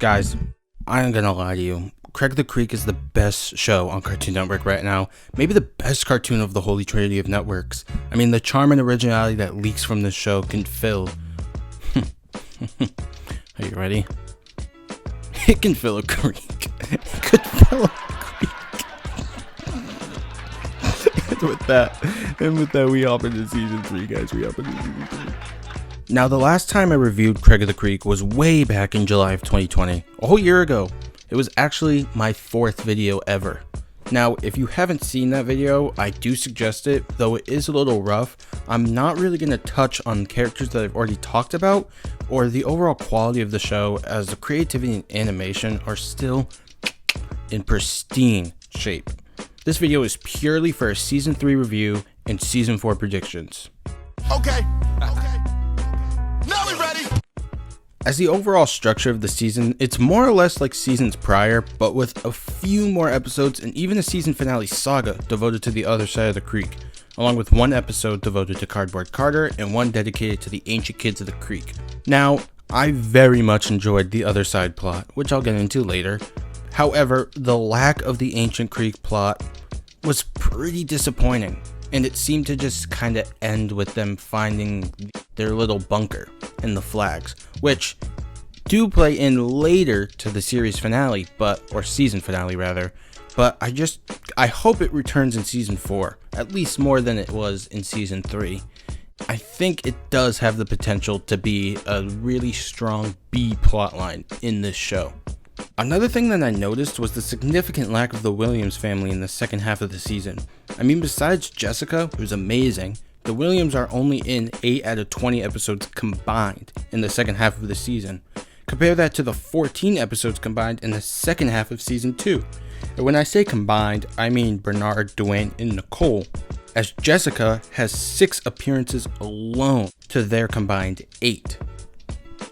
Guys, I ain't gonna lie to you. Craig the Creek is the best show on Cartoon Network right now. Maybe the best cartoon of the holy trinity of networks. I mean, the charm and originality that leaks from this show can fill... Are you ready? It can fill a creek. It could fill a creek. And with that, we hop into season 3, guys. We hop into season 3. Now, the last time I reviewed Craig of the Creek was way back in July of 2020, a whole year ago. It was actually my 4th video ever. Now, if you haven't seen that video, I do suggest it, though it is a little rough. I'm not really going to touch on characters that I've already talked about, or the overall quality of the show, as the creativity and animation are still in pristine shape. This video is purely for a season 3 review and season 4 predictions. Okay. Now we ready. As the overall structure of the season, it's more or less like seasons prior, but with a few more episodes and even a season finale saga devoted to the other side of the creek, along with one episode devoted to Cardboard Carter and one dedicated to the ancient kids of the creek. Now, I very much enjoyed the other side plot, which I'll get into later. However, the lack of the ancient creek plot was pretty disappointing, and it seemed to just kind of end with them finding their little bunker and the flags, which do play in later to the series finale, or season finale rather, but I hope it returns in season 4, at least more than it was in season 3. I think it does have the potential to be a really strong B plotline in this show. Another thing that I noticed was the significant lack of the Williams family in the second half of the season. I mean, besides Jessica, who's amazing, the Williams are only in 8 out of 20 episodes combined in the second half of the season. Compare that to the 14 episodes combined in the second half of season 2. And when I say combined, I mean Bernard, Dwayne, and Nicole, as Jessica has 6 appearances alone to their combined 8.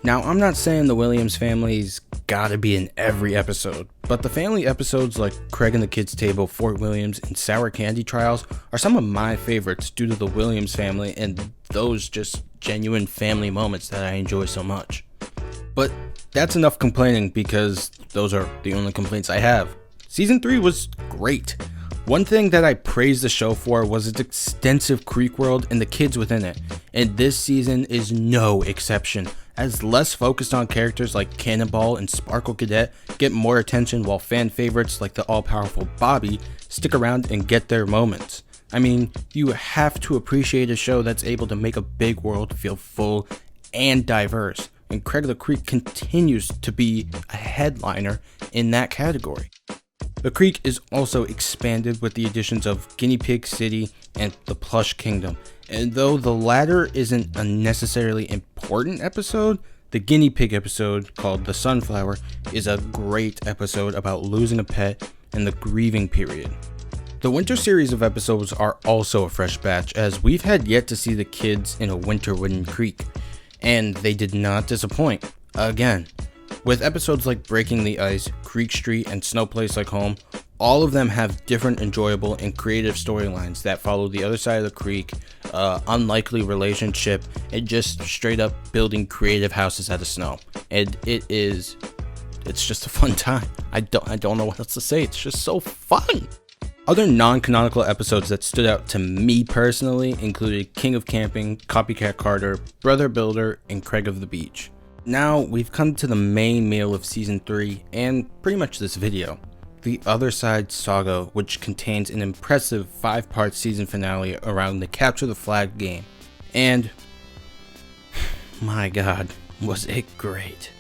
Now, I'm not saying the Williams family's gotta be in every episode, but the family episodes like Craig and the Kids Table, Fort Williams, and Sour Candy Trials are some of my favorites due to the Williams family and those just genuine family moments that I enjoy so much. But that's enough complaining, because those are the only complaints I have. Season 3 was great. One thing that I praised the show for was its extensive creek world and the kids within it, and this season is no exception, as less focused on characters like Cannonball and Sparkle Cadet get more attention, while fan favorites like the all-powerful Bobby stick around and get their moments. I mean, you have to appreciate a show that's able to make a big world feel full and diverse, and Craig the Creek continues to be a headliner in that category. The Creek is also expanded with the additions of Guinea Pig City and the Plush Kingdom, and though the latter isn't a necessarily important episode, the Guinea Pig episode, called The Sunflower, is a great episode about losing a pet and the grieving period. The winter series of episodes are also a fresh batch, as we've had yet to see the kids in a winter wooden creek, and they did not disappoint, again. With episodes like Breaking the Ice, Creek Street, and Snow Place Like Home, all of them have different enjoyable and creative storylines that follow the other side of the creek, unlikely relationship, and just straight up building creative houses out of snow. And it's just a fun time. I don't know what else to say. It's just so fun. Other non-canonical episodes that stood out to me personally included King of Camping, Copycat Carter, Brother Builder, and Craig of the Beach. Now, we've come to the main meal of season 3 and pretty much this video, the Other Side Saga, which contains an impressive 5-part season finale around the Capture the Flag game. And my god, was it great.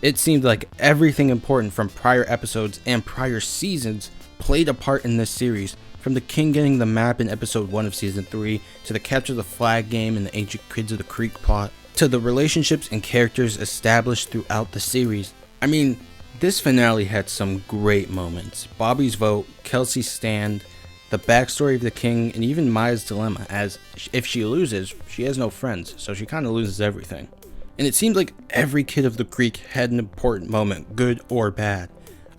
It seemed like everything important from prior episodes and prior seasons played a part in this series, from the king getting the map in episode 1 of season 3, to the Capture the Flag game and the ancient kids of the creek plot, to the relationships and characters established throughout the series. I mean, this finale had some great moments. Bobby's vote, Kelsey's stand, the backstory of the king, and even Maya's dilemma, as if she loses, she has no friends, so she kind of loses everything. And it seemed like every kid of the creek had an important moment, good or bad.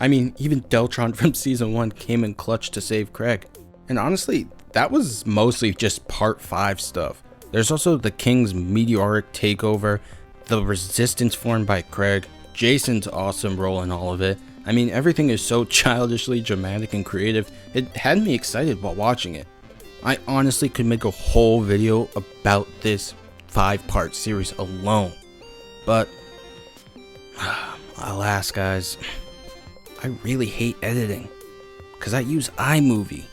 I mean, even Deltron from season 1 came in clutch to save Craig. And honestly, that was mostly just part 5 stuff. There's also the King's meteoric takeover, the resistance formed by Craig, Jason's awesome role in all of it. I mean, everything is so childishly dramatic and creative, it had me excited while watching it. I honestly could make a whole video about this 5-part series alone. But, alas guys, I really hate editing, because I use iMovie,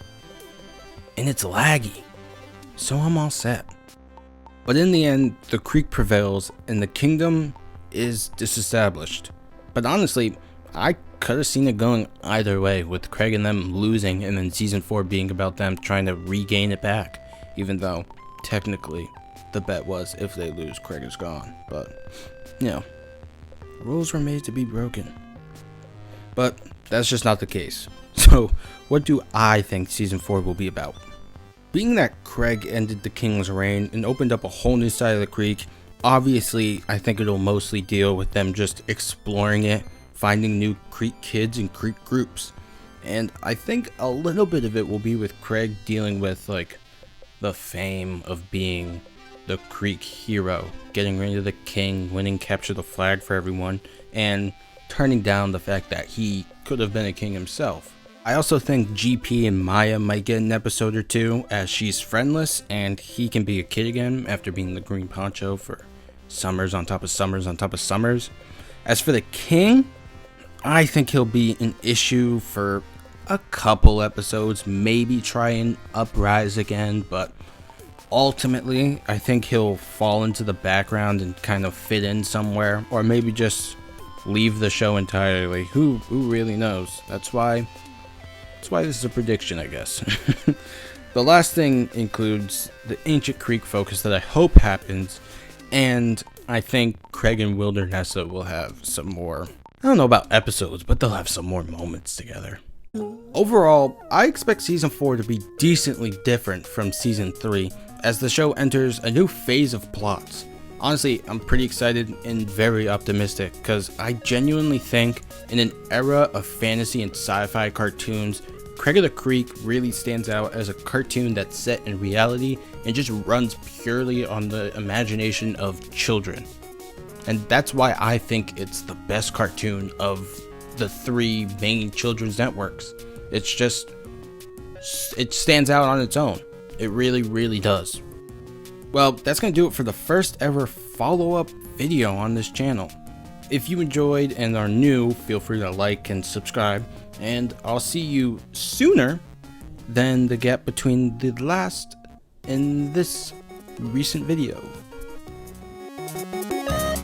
and it's laggy, so I'm all set. But in the end, the creek prevails, and the kingdom is disestablished. But honestly, I could have seen it going either way, with Craig and them losing, and then season 4 being about them trying to regain it back, even though, technically, the bet was if they lose, Craig is gone. But, you know, rules were made to be broken. But that's just not the case. So, what do I think season 4 will be about? Being that Craig ended the king's reign and opened up a whole new side of the creek, obviously I think it'll mostly deal with them just exploring it, finding new creek kids and creek groups. And I think a little bit of it will be with Craig dealing with like the fame of being the creek hero, getting rid of the king, winning capture the flag for everyone, and turning down the fact that he could have been a king himself. I also think GP and Maya might get an episode or two, as she's friendless and he can be a kid again after being the green poncho for summers on top of summers on top of summers. As for the king, I think he'll be an issue for a couple episodes, maybe try and uprise again, but ultimately I think he'll fall into the background and kind of fit in somewhere, or maybe just leave the show entirely. Who really knows? That's why this is a prediction, I guess. The last thing includes the Ancient Creek focus that I hope happens, and I think Craig and Wildernessa will have some more, I don't know about episodes, but they'll have some more moments together. Overall, I expect season 4 to be decently different from season 3, as the show enters a new phase of plots. Honestly, I'm pretty excited and very optimistic, because I genuinely think in an era of fantasy and sci-fi cartoons, Craig of the Creek really stands out as a cartoon that's set in reality and just runs purely on the imagination of children. And that's why I think it's the best cartoon of the 3 main children's networks. It stands out on its own. It really, really does. Well, that's going to do it for the first ever follow-up video on this channel. If you enjoyed and are new, feel free to like and subscribe, and I'll see you sooner than the gap between the last and this recent video.